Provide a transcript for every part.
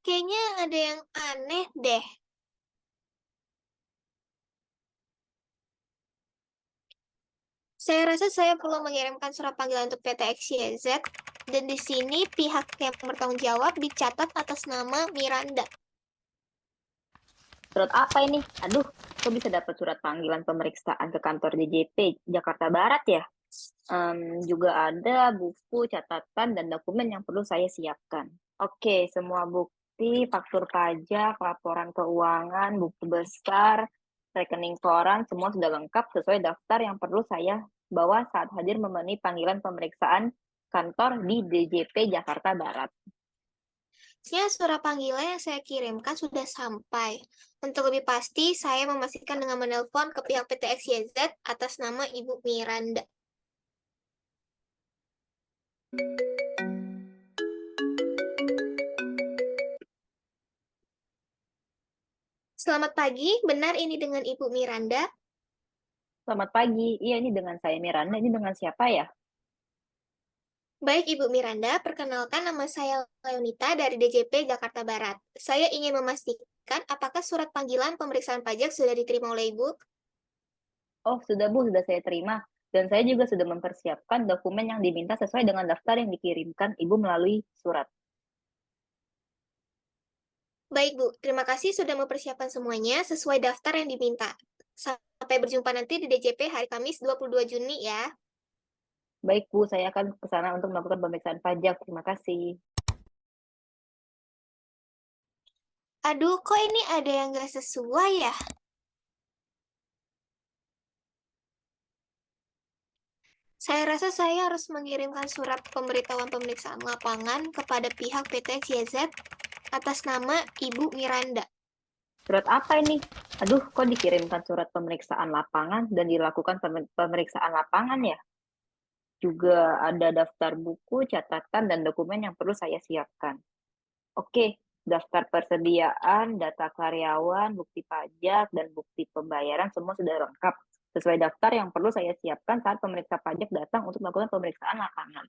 Kayaknya ada yang aneh deh. Saya rasa saya perlu mengirimkan surat panggilan untuk PT XYZ, dan di sini pihak yang bertanggung jawab dicatat atas nama Miranda. Surat apa ini? Aduh, kok bisa dapat surat panggilan pemeriksaan ke kantor DJP Jakarta Barat ya? Juga ada buku, catatan, dan dokumen yang perlu saya siapkan. Oke, semua bukti, faktur pajak, laporan keuangan, bukti besar, rekening koran, semua sudah lengkap sesuai daftar yang perlu saya bawa saat hadir memenuhi panggilan pemeriksaan kantor di DJP Jakarta Barat. Sebenarnya surat panggilan yang saya kirimkan sudah sampai. Untuk lebih pasti, saya memastikan dengan menelpon ke pihak PT XYZ atas nama Ibu Miranda. Selamat pagi, benar ini dengan Ibu Miranda? Selamat pagi, iya ini dengan saya Miranda, ini dengan siapa ya? Baik Ibu Miranda, perkenalkan nama saya Leonita dari DJP Jakarta Barat. Saya ingin memastikan apakah surat panggilan pemeriksaan pajak sudah diterima oleh Ibu? Oh, sudah Bu, sudah saya terima. Dan saya juga sudah mempersiapkan dokumen yang diminta sesuai dengan daftar yang dikirimkan Ibu melalui surat. Baik Bu, terima kasih sudah mempersiapkan semuanya sesuai daftar yang diminta. Sampai berjumpa nanti di DJP hari Kamis 22 Juni ya. Baik Bu, saya akan ke sana untuk melakukan pemeriksaan pajak. Terima kasih. Aduh, kok ini ada yang nggak sesuai ya? Saya rasa saya harus mengirimkan surat pemberitahuan pemeriksaan lapangan kepada pihak PT XYZ atas nama Ibu Miranda. Surat apa ini? Aduh, kok dikirimkan surat pemeriksaan lapangan dan dilakukan pemeriksaan lapangan ya? Juga ada daftar buku, catatan, dan dokumen yang perlu saya siapkan. Oke, daftar persediaan, data karyawan, bukti pajak, dan bukti pembayaran semua sudah lengkap. Sesuai daftar yang perlu saya siapkan saat pemeriksa pajak datang untuk melakukan pemeriksaan lapangan.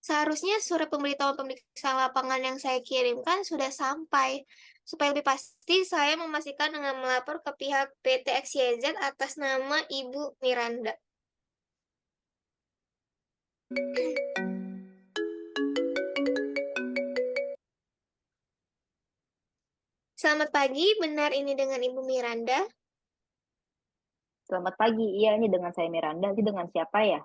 Seharusnya surat pemberitahuan pemeriksaan lapangan yang saya kirimkan sudah sampai. Supaya lebih pasti, saya memastikan dengan melapor ke pihak PT XYZ atas nama Ibu Miranda. Selamat pagi, benar ini dengan Ibu Miranda? Selamat pagi, iya ini dengan saya Miranda, ini dengan siapa ya?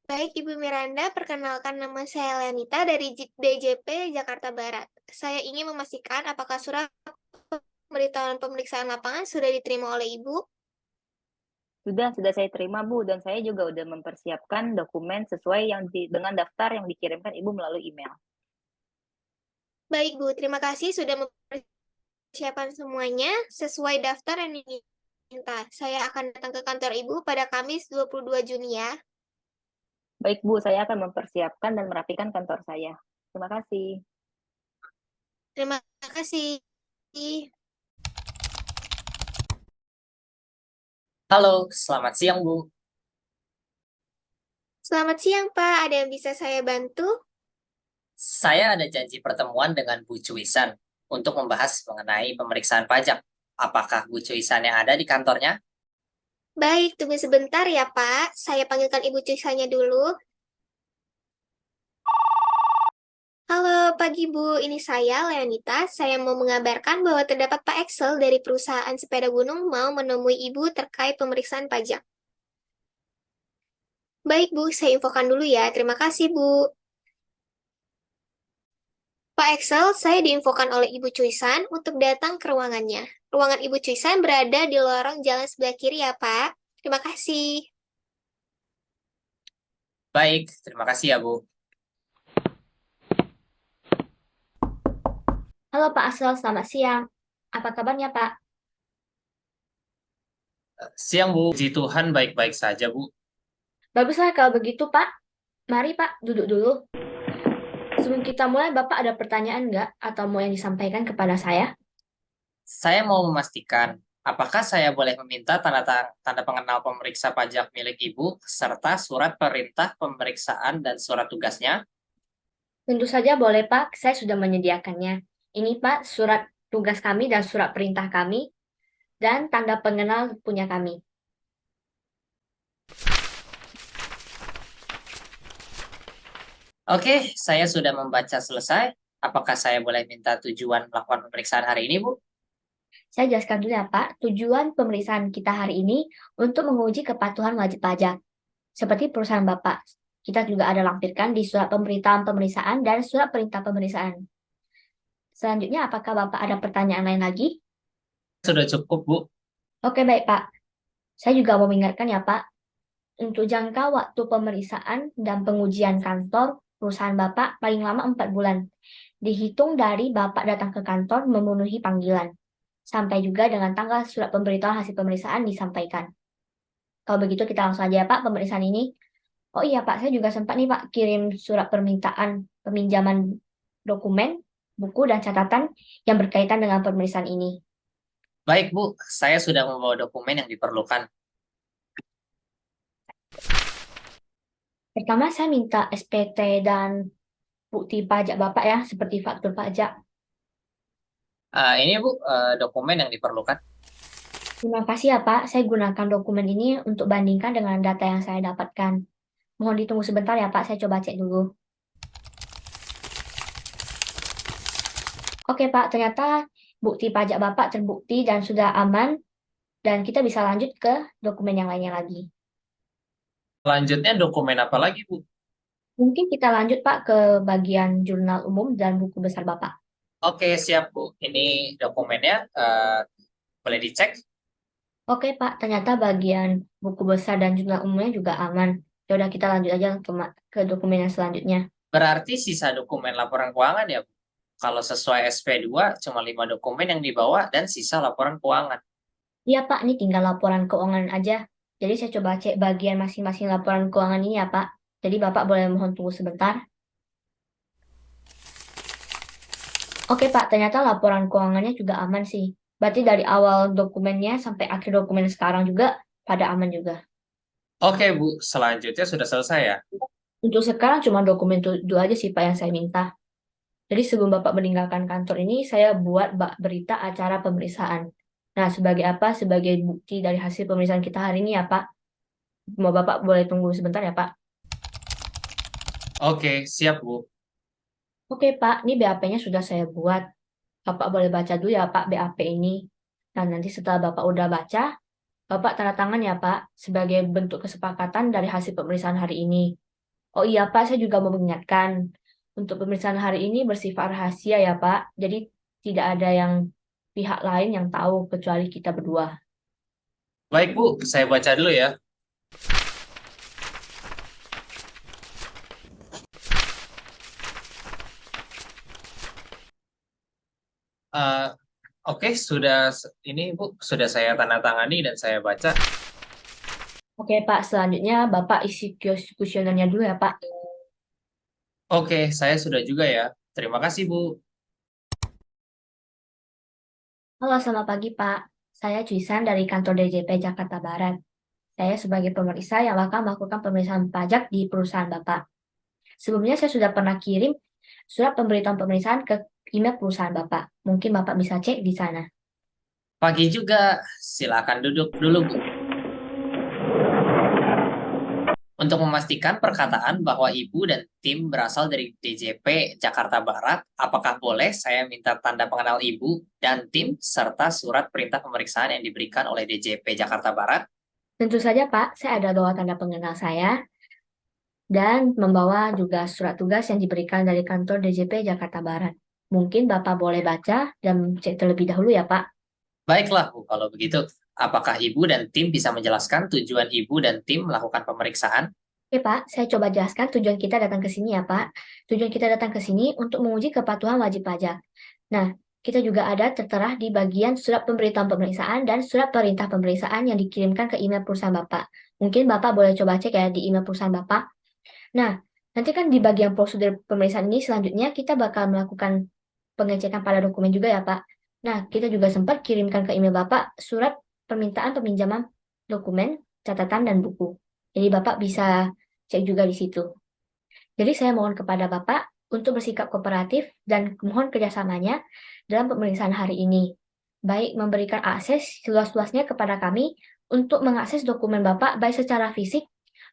Baik, Ibu Miranda, perkenalkan nama saya Lenita dari DJP Jakarta Barat. Saya ingin memastikan apakah surat pemberitahuan pemeriksaan lapangan sudah diterima oleh Ibu. Sudah saya terima Bu, dan saya juga sudah mempersiapkan dokumen sesuai dengan daftar yang dikirimkan Ibu melalui email. Baik, Bu. Terima kasih sudah mempersiapkan semuanya sesuai daftar yang diminta. Saya akan datang ke kantor Ibu pada Kamis 22 Juni ya. Baik Bu, saya akan mempersiapkan dan merapikan kantor saya. Terima kasih. Terima kasih. Halo, selamat siang Bu. Selamat siang, Pak. Ada yang bisa saya bantu? Saya ada janji pertemuan dengan Bu Cuisan untuk membahas mengenai pemeriksaan pajak. Apakah Bu Cuisan yang ada di kantornya? Baik, tunggu sebentar ya, Pak. Saya panggilkan Ibu Cisanya dulu. Halo, pagi Bu. Ini saya, Leonita. Saya mau mengabarkan bahwa terdapat Pak Excel dari perusahaan sepeda gunung mau menemui Ibu terkait pemeriksaan pajak. Baik, Bu. Saya infokan dulu ya. Terima kasih, Bu. Pak Excel, saya diinfokan oleh Ibu Cuisan untuk datang ke ruangannya. Ruangan Ibu Cuisan berada di lorong jalan sebelah kiri ya, Pak. Terima kasih. Baik, terima kasih ya Bu. Halo Pak Asel, selamat siang. Apa kabarnya Pak? Siang Bu, puji Tuhan baik-baik saja Bu. Baguslah kalau begitu Pak. Mari Pak, duduk dulu. Sebelum kita mulai, Bapak ada pertanyaan nggak? Atau mau yang disampaikan kepada saya? Saya mau memastikan, apakah saya boleh meminta tanda pengenal pemeriksa pajak milik Ibu serta surat perintah pemeriksaan dan surat tugasnya? Tentu saja boleh, Pak. Saya sudah menyediakannya. Ini, Pak, surat tugas kami dan surat perintah kami, dan tanda pengenal punya kami. Oke, saya sudah membaca selesai. Apakah saya boleh minta tujuan melakukan pemeriksaan hari ini, Bu? Saya jelaskan dulu ya, Pak. Tujuan pemeriksaan kita hari ini untuk menguji kepatuhan wajib pajak. Seperti perusahaan Bapak, kita juga ada lampirkan di surat pemberitaan pemeriksaan dan surat perintah pemeriksaan. Selanjutnya, apakah Bapak ada pertanyaan lain lagi? Sudah cukup, Bu. Oke, baik, Pak. Saya juga mau mengingatkan ya, Pak, untuk jangka waktu pemeriksaan dan pengujian kantor perusahaan Bapak paling lama 4 bulan. Dihitung dari Bapak datang ke kantor memenuhi panggilan. Sampai juga dengan tanggal surat pemberitahuan hasil pemeriksaan disampaikan. Kalau begitu kita langsung aja ya, Pak, pemeriksaan ini. Oh iya, Pak, saya juga sempat nih, Pak, kirim surat permintaan peminjaman dokumen, buku, dan catatan yang berkaitan dengan pemeriksaan ini. Baik, Bu. Saya sudah membawa dokumen yang diperlukan. Pertama, saya minta SPT dan bukti pajak Bapak ya, seperti faktur pajak. Ini, Bu, dokumen yang diperlukan. Terima kasih ya, Pak. Saya gunakan dokumen ini untuk bandingkan dengan data yang saya dapatkan. Mohon ditunggu sebentar ya, Pak. Saya coba cek dulu. Oke, Pak. Ternyata bukti pajak Bapak terbukti dan sudah aman. Dan kita bisa lanjut ke dokumen yang lainnya lagi. Selanjutnya dokumen apa lagi, Bu? Mungkin kita lanjut, Pak, ke bagian jurnal umum dan buku besar Bapak. Oke, siap, Bu. Ini dokumennya. Boleh dicek? Oke, Pak. Ternyata bagian buku besar dan jurnal umumnya juga aman. Ya udah, kita lanjut aja ke dokumen yang selanjutnya. Berarti sisa dokumen laporan keuangan ya, Bu? Kalau sesuai SP2, cuma 5 dokumen yang dibawa dan sisa laporan keuangan. Iya, Pak. Ini tinggal laporan keuangan aja. Jadi saya coba cek bagian masing-masing laporan keuangan ini ya, Pak. Jadi Bapak boleh mohon tunggu sebentar. Oke, Pak. Ternyata laporan keuangannya juga aman sih. Berarti dari awal dokumennya sampai akhir dokumen sekarang juga pada aman juga. Oke, Bu. Selanjutnya sudah selesai ya? Untuk sekarang cuma dokumen itu aja sih, Pak, yang saya minta. Jadi sebelum Bapak meninggalkan kantor ini, saya buat berita acara pemeriksaan. Nah, sebagai apa? Sebagai bukti dari hasil pemeriksaan kita hari ini ya, Pak. Mau Bapak boleh tunggu sebentar ya, Pak. Oke, siap, Bu. Oke, Pak. Ini BAP-nya sudah saya buat. Bapak boleh baca dulu ya, Pak, BAP ini. Nah, nanti setelah Bapak udah baca, Bapak tanda tangan ya, Pak, sebagai bentuk kesepakatan dari hasil pemeriksaan hari ini. Oh iya, Pak, saya juga mau mengingatkan, untuk pemeriksaan hari ini bersifat rahasia ya, Pak. Jadi tidak ada yang pihak lain yang tahu kecuali kita berdua. Baik, Bu. Saya baca dulu ya. Eh, Oke, ini Bu, sudah saya tanda tangani dan saya baca. Oke, Pak, selanjutnya Bapak isi kuesionernya dulu ya, Pak. Oke, saya sudah juga ya. Terima kasih, Bu. Halo, selamat pagi, Pak. Saya Juisan dari kantor DJP Jakarta Barat. Saya sebagai pemeriksa yang akan melakukan pemeriksaan pajak di perusahaan Bapak. Sebelumnya saya sudah pernah kirim surat pemberitahuan pemeriksaan ke email perusahaan Bapak. Mungkin Bapak bisa cek di sana. Pagi juga. Silakan duduk dulu, Bu. Untuk memastikan perkataan bahwa Ibu dan tim berasal dari DJP Jakarta Barat, apakah boleh saya minta tanda pengenal Ibu dan tim serta surat perintah pemeriksaan yang diberikan oleh DJP Jakarta Barat? Tentu saja, Pak, saya ada bawa tanda pengenal saya dan membawa juga surat tugas yang diberikan dari kantor DJP Jakarta Barat. Mungkin Bapak boleh baca dan cek terlebih dahulu ya, Pak. Baiklah, Bu, kalau begitu. Apakah Ibu dan tim bisa menjelaskan tujuan Ibu dan tim melakukan pemeriksaan? Oke, Pak, saya coba jelaskan tujuan kita datang ke sini ya, Pak. Tujuan kita datang ke sini untuk menguji kepatuhan wajib pajak. Nah, kita juga ada tertera di bagian surat pemberitahuan pemeriksaan dan surat perintah pemeriksaan yang dikirimkan ke email perusahaan Bapak. Mungkin Bapak boleh coba cek ya di email perusahaan Bapak. Nah, nanti kan di bagian prosedur pemeriksaan ini selanjutnya kita bakal melakukan pengecekan pada dokumen juga ya, Pak. Nah, kita juga sempat kirimkan ke email Bapak surat permintaan peminjaman dokumen, catatan, dan buku. Jadi Bapak bisa cek juga di situ. Jadi saya mohon kepada Bapak untuk bersikap kooperatif dan mohon kerjasamanya dalam pemeriksaan hari ini. Baik memberikan akses seluas-luasnya kepada kami untuk mengakses dokumen Bapak baik secara fisik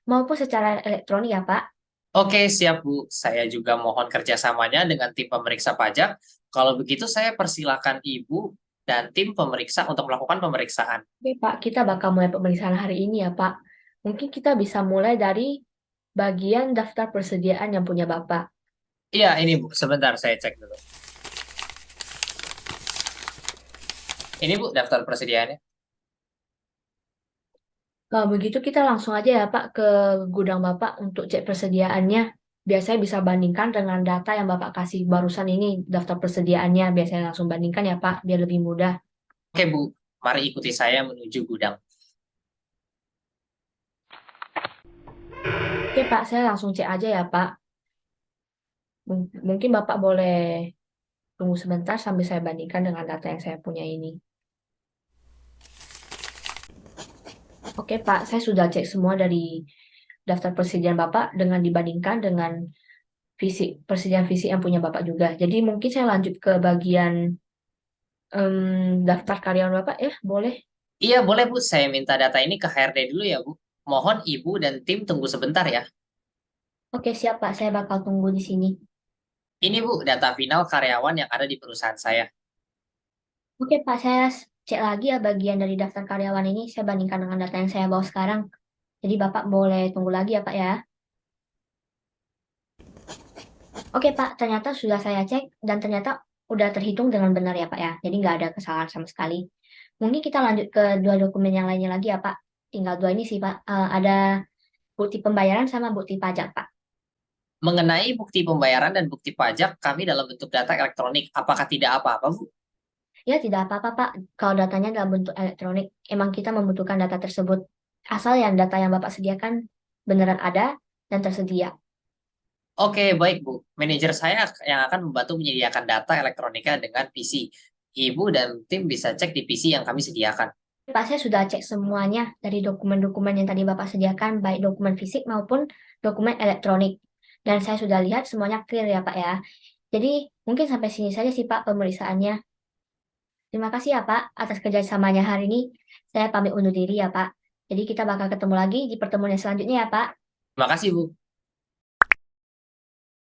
maupun secara elektronik ya Pak. Oke, siap Bu. Saya juga mohon kerjasamanya dengan tim pemeriksa pajak. Kalau begitu saya persilakan Ibu dan tim pemeriksa untuk melakukan pemeriksaan. Oke Pak, kita bakal mulai pemeriksaan hari ini ya Pak. Mungkin kita bisa mulai dari bagian daftar persediaan yang punya Bapak. Iya, ini Bu. Sebentar saya cek dulu. Ini Bu, daftar persediaannya. Kalau begitu kita langsung aja ya Pak ke gudang Bapak untuk cek persediaannya. Biasanya bisa bandingkan dengan data yang Bapak kasih barusan ini, daftar persediaannya. Biasanya langsung bandingkan ya Pak, biar lebih mudah. Oke Bu, mari ikuti saya menuju gudang. Oke Pak, saya langsung cek aja ya Pak. Mungkin Bapak boleh tunggu sebentar sambil saya bandingkan dengan data yang saya punya ini. Oke Pak, saya sudah cek semua dari daftar persediaan Bapak dengan dibandingkan dengan persediaan fisik yang punya Bapak juga. Jadi mungkin saya lanjut ke bagian daftar karyawan Bapak ya, boleh. Iya, boleh Bu. Saya minta data ini ke HRD dulu ya Bu. Mohon Ibu dan tim tunggu sebentar ya. Oke siap Pak, saya bakal tunggu di sini. Ini Bu, data final karyawan yang ada di perusahaan saya. Oke Pak, saya cek lagi ya bagian dari daftar karyawan ini, saya bandingkan dengan data yang saya bawa sekarang. Jadi Bapak boleh tunggu lagi ya Pak ya. Oke Pak, ternyata sudah saya cek dan ternyata udah terhitung dengan benar ya Pak ya. Jadi nggak ada kesalahan sama sekali. Mungkin kita lanjut ke dua dokumen yang lainnya lagi ya Pak. Tinggal dua ini sih Pak. Ada bukti pembayaran sama bukti pajak Pak. Mengenai bukti pembayaran dan bukti pajak, kami dalam bentuk data elektronik. Apakah tidak apa-apa Bu? Ya tidak apa-apa Pak. Kalau datanya dalam bentuk elektronik, emang kita membutuhkan data tersebut. Asal yang data yang Bapak sediakan beneran ada dan tersedia. Oke, baik Bu. Manajer saya yang akan membantu menyediakan data elektronika dengan PC. Ibu dan tim bisa cek di PC yang kami sediakan. Pak, saya sudah cek semuanya dari dokumen-dokumen yang tadi Bapak sediakan, baik dokumen fisik maupun dokumen elektronik. Dan saya sudah lihat semuanya clear ya Pak ya. Jadi mungkin sampai sini saja sih Pak pemeriksaannya. Terima kasih ya Pak atas kerjasamanya hari ini. Saya pamit undur diri ya Pak. Jadi kita bakal ketemu lagi di pertemuan yang selanjutnya ya Pak. Terima kasih Bu.